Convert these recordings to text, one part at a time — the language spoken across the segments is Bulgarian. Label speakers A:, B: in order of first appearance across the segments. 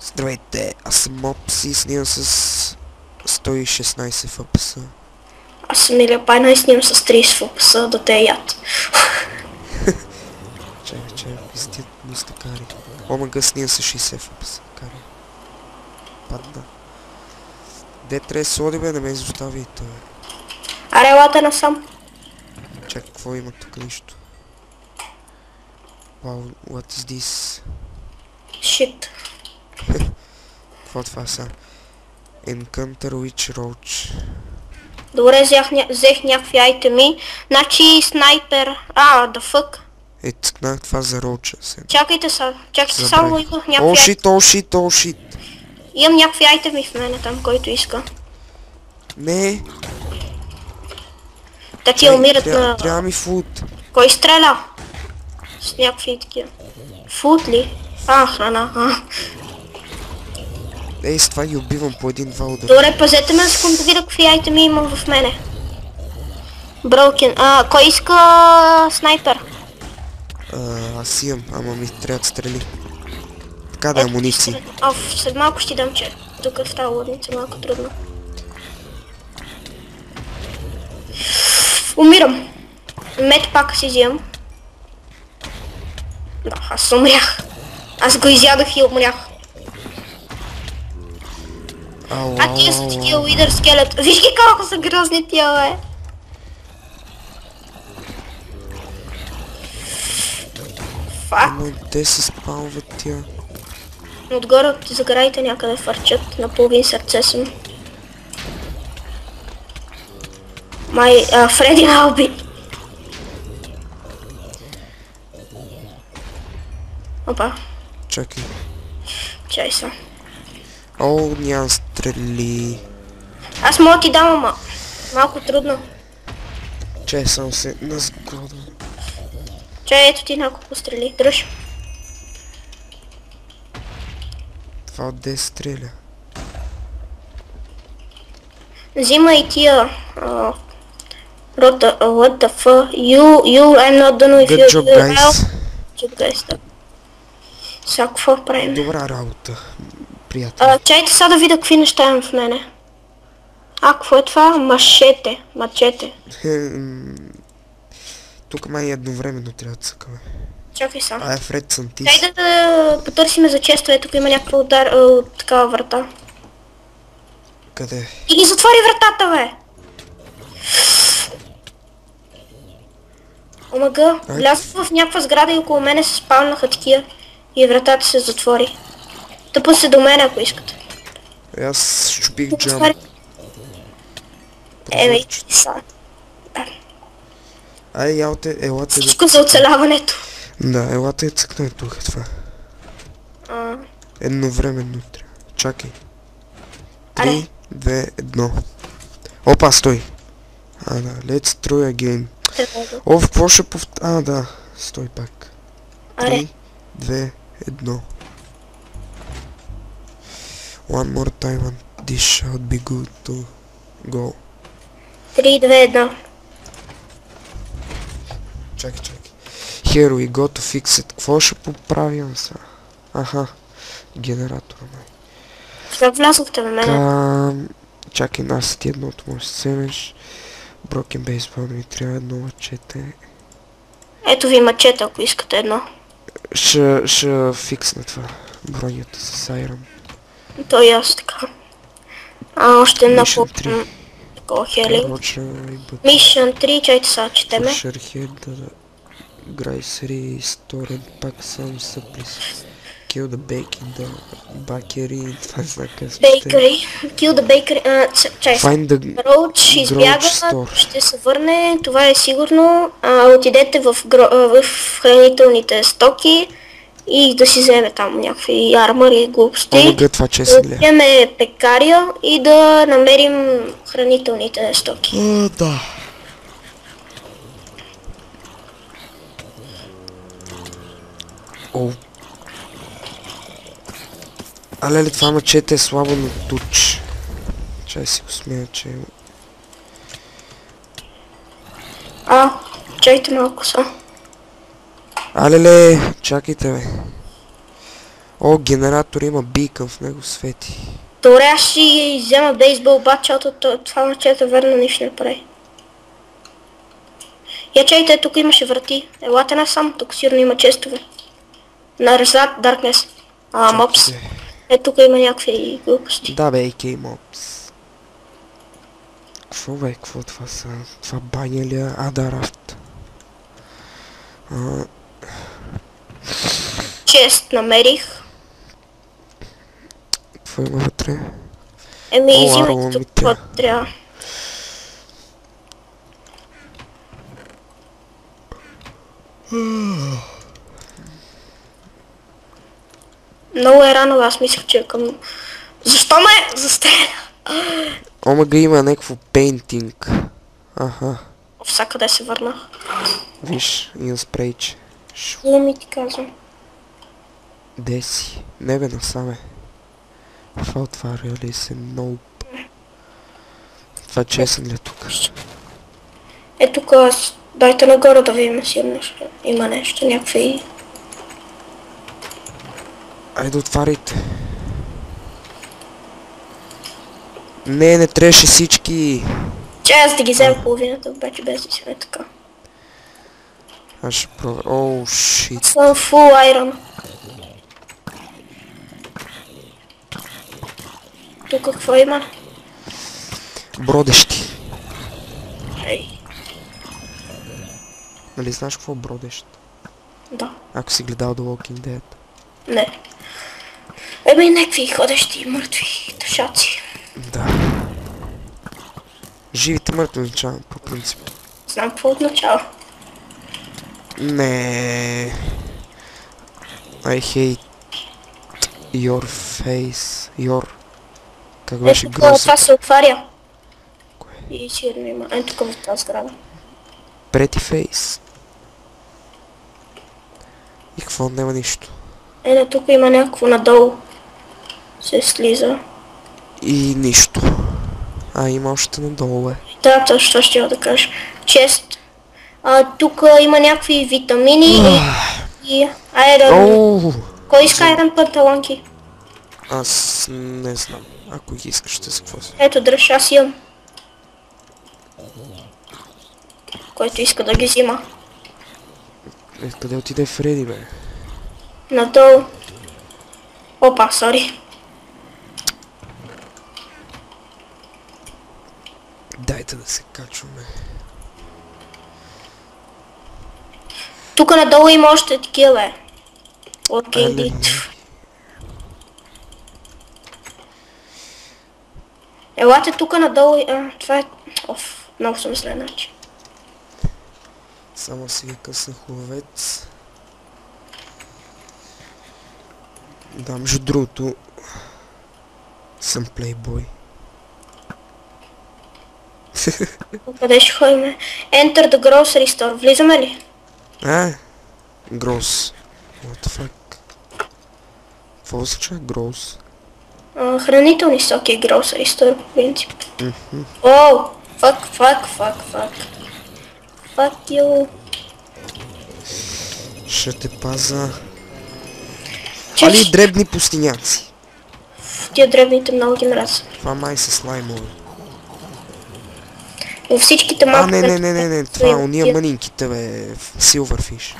A: Здравейте, аз съм Мопс и снимам с 116 FPS.
B: Аз съм Илия Пайна и снимам с 30 FPS да те е яд.
A: Чай, пиздят мустакари. Омага снимам с 60 FPS. Кари. Падна. Де трябва да се оди, бе, не ме изостави и той.
B: Аре, елате насам.
A: Чакай, какво има тук нищо? Wow, what is this?
B: Shit.
A: Какво това са? Encounter Witch Roach.
B: Добре, взех някакви айтеми. Значи снайпер. The fuck.
A: Цъкнах това за роуча.
B: Чакайте само имах някакви
A: Oh shit.
B: Имам някакви айтеми в мене там, който иска.
A: Не.
B: Та ти умират на...
A: Трябва ми фуд.
B: Кой стреля? С някакви такива. Фуд ли? Храна.
A: Ей, с това ги убивам по един-два удара.
B: Добре, пазете ме, за да видя какви айтеми имам в мене. Броукен. Кой иска снайпер?
A: Аз имам, ама ми трябва да стрели. Така да, амуниции.
B: След малко ще дам, че тук в тази лудница е малко трудно. Умирам. Мед пак си взимам. Да, аз умрях. Аз го изядах и умрях. Тия са такива уидър скелет. Виж ги колко са грозни тия, бе. Фак.
A: Но те се спалват тия.
B: Отгоре от заградите някъде фърчат. На половин сърце съм. Фреди ме уби. Опа.
A: Чакай.
B: Чай са.
A: Нямам стрели.
B: Аз мога ти дам, ама малко трудно.
A: Чай, само се назгода.
B: Чай, ето ти няколко стрели. Дръж.
A: Това отде стреля.
B: Взима и тия... What the fuck? I'm not done with you.
A: Good job, guys.
B: Good guys, да. Сега какво правим?
A: Добра работа, приятел.
B: Чайте сега да видя какви неща имам в мене. Какво е това? Мачете.
A: Тук май едновременно трябва да цъкаме.
B: Чакай сега.
A: Фред съм ти.
B: Дай да потърсиме за честове. Тук има някаква такава врата.
A: Къде?
B: И ги затвори вратата, бе! Омага, влязох в някаква сграда и около мене се спалнаха такива. И вратата се затвори. Тъпа се до мен, ако искате.
A: Аз щупих джам.
B: Са.
A: Елате
B: Всичко за оцеляването.
A: Да, елате цъкнай тук това. Едновременно трябва. Чакай. 3, 2, 1. Опа, стой. Да, let's try again. Какво ще да, стой пак. 3, 2, 1. One more time and this should be good to go.
B: 3, 2, 1.
A: Чакай. Here we go to fix it. Какво ще поправим сега? Генератора май.
B: Сега влязохте в мене.
A: Чакай, нас ти едното можеш да вземеш. Broken baseball ми трябва едно мачете. Ето
B: ви мачете, ако искате едно.
A: Ще фиксна това. Бронята с Iron.
B: То и аз така. Още една по... Такова хели. Mission 3, чайте сега, четеме.
A: Шархед, Грайсери, Сторен, пак сам съплис. Kill the bakery, това знака с
B: Bakery, kill the bakery, чай.
A: Find the
B: Roach избяга, ще се върне, това е сигурно. Отидете в хранителните стоки и да си вземе там някакви армъри и глупости.
A: Това честно ли?
B: Вземе пекария и да намерим хранителните стоки.
A: Да. Леле, това мачете е слабо на туч. Чай си го смея, че...
B: Чайте малко са.
A: Леле, чакайте, бе. О, генератор има бикън в него свети.
B: Добре, аз си взема бейсбол бат, защото това мъчето верно нищо не прави. Я чайте, тук имаше врати. Елате насам, тук сигурно има честове. На Result Darkness. Мопс. Тук има някакви глупости.
A: Да бе, AK Mobs. Какво бе, какво това са? Това баня ли е? Да, рафт.
B: Чест намерих.
A: Какво има вътре?
B: Взимайте тук, какво трябва. Много е рано, аз мислех, че е към... Защо ме застреля?
A: Омага има някакво пейнтинг. Аха.
B: Всякъде се върнах.
A: Виж, имам спрейче.
B: Какво ми ти казвам?
A: Де си? Не бе, насаме. Това отваря ли се? Nope. Това честен ли е тук?
B: Тук, дайте нагоре да видим, сигурно има нещо, някакви...
A: Айде отваряйте. Не трябваше всички.
B: Че аз да ги взема половината, обаче без да си не така.
A: Аз ще пробвам. Оу, шит.
B: Аз съм фул айрон. Тук какво има?
A: Бродещи.
B: Ей.
A: Нали знаеш какво е бродещ?
B: Да.
A: Ако си гледал The Walking Dead.
B: Не. Някакви ходещи, мъртви душаци.
A: Да. Живите мъртви означава, по принцип.
B: Знам какво от начало.
A: Не. I hate your face. Your... Как беше грозно?
B: Това се отваря. И сигурно има. Тук в тази сграда.
A: Pretty face. И какво? Няма нищо.
B: Тук има някакво надолу. Се слиза.
A: И нищо. Има още надолу,
B: Да, точно това ще да кажа. Чест. Тук има някакви витамини и айрон. Кой иска айрон панталонки?
A: Аз не знам. Ако ги искаш, ще се какво си.
B: Ето, дръж, аз имам. Който иска да ги взима.
A: Къде отиде Фреди, бе?
B: Надолу. Опа, сори.
A: Дайте да се качваме.
B: Тук надолу има още такива, бе. Окей, елате тук надолу. Това е... много съм зле, значи.
A: Само си ви късна хубавец. Да, между другото... съм плейбой.
B: Къде ще ходим? Enter the grocery store. Влизаме ли?
A: Gross. What the fuck? Какво означава gross?
B: Хранителни стоки, grocery store, по принцип. Оу! Fuck you.
A: Ще те паза. Али дребни пустиняци.
B: Тия дребните много ги мразят.
A: Това май са слаймове.
B: Във всичките малки...
A: Не, това уния мънинките, бе. Silverfish.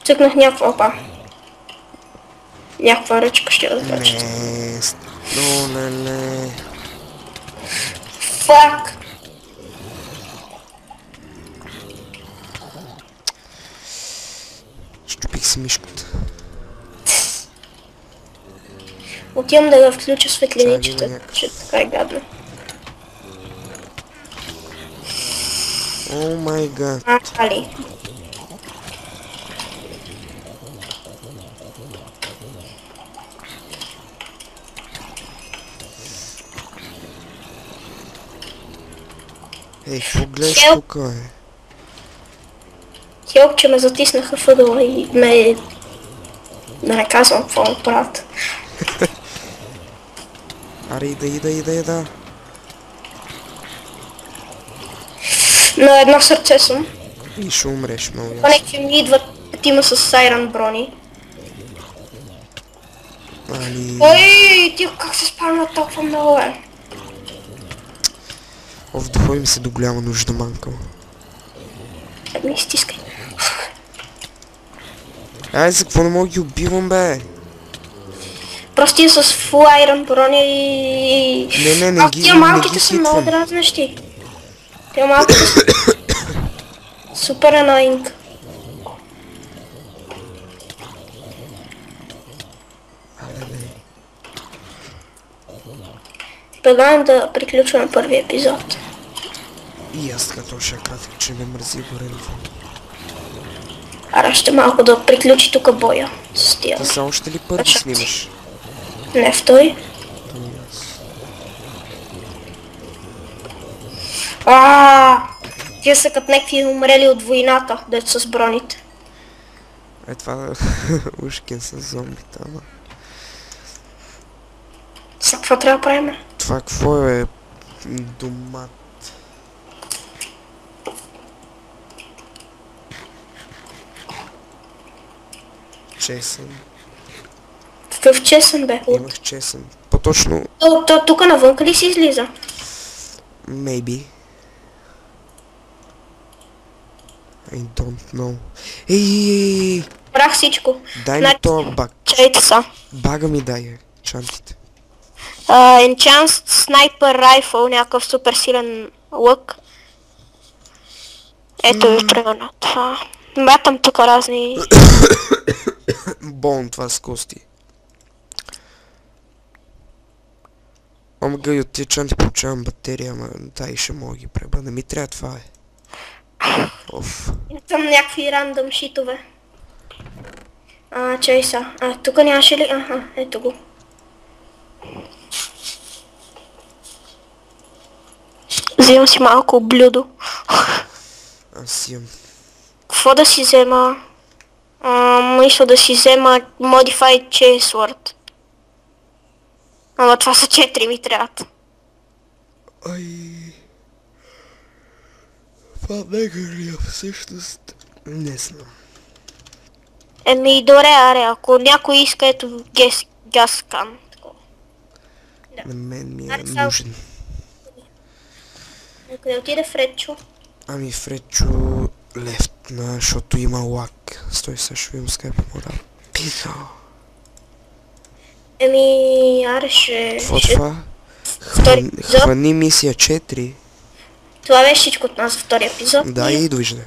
B: Цъкнах някаква опа. Някаква ръчка ще да кача.
A: Не.
B: Фак!
A: Щупих си мишката.
B: Отивам да я включа светлиничета, че така е гадно.
A: О май гад.
B: Али.
A: Какво гледаш тук, бе?
B: Хелп, че ме затиснаха въдъла и ме... Да не казвам какво ме правят.
A: Аре, ида.
B: На едно сърце съм.
A: И ще умреш много ясно.
B: Понеки ми идват петима с сайран брони.
A: Али...
B: Ой, ти как се спална толкова много, е?
A: Да ходим се до голяма нужда, манка.
B: Ми стискай.
A: Ай, за какво не мога ги убивам, бе?
B: Просто ти с full iron броня и...
A: Не ги
B: Тия малките са много
A: хитвам.
B: дразнещи. Тия малките са... Супер annoying. Предлагам да приключваме първи епизод.
A: И аз така точно кратък, че ме мързи гореливо.
B: Ара ще малко да приключи тук боя с тия.
A: Ти само ще ли първи
B: Точно.
A: снимаш?
B: Не, втори. Тия са като някакви умрели от войната, дето с броните.
A: Е, това ушкин с зомбите, ама.
B: Сега какво трябва да правим?
A: Това какво е? Домат. Чесън.
B: Какъв чесън бе?
A: Имах чесън. По-точно,
B: Тук навънка ли си излиза?
A: maybe. I don't know. Ей!
B: Брах всичко.
A: Дай ми този баг.
B: Чайте са.
A: Бага ми дай, чантите.
B: Enhanced Sniper Rifle, някакъв супер силен лък. Ето ви примерно това. Мятам тук разни...
A: Болно това с кости. Омага и от тия чанти получавам батерия, ама дай ще мога ги преба. Не ми трябва това, е. Оф.
B: Там някакви рандъм шитове. Чай са. Тук нямаше ли? Ето го. Взимам си малко блюдо.
A: Аз имам.
B: Какво да си взема? Мисля да си взема Modified Chainsword. Ама това са 4 ми трябват.
A: Ай. Това не всъщност. Не знам.
B: Еми добре, аре, ако някой иска, ето газкан.
A: На мен ми е
B: Аре, само.
A: нужен.
B: Къде отиде Фредчо?
A: Ами Фредчо лефтна, защото има лак. Стой сега, ще видим скайпа му да.
B: Еми, аре ще...
A: Какво това?
B: Втори епизод.
A: Хвани мисия 4.
B: Това беше всичко от нас за втори епизод.
A: Да, и довиждане.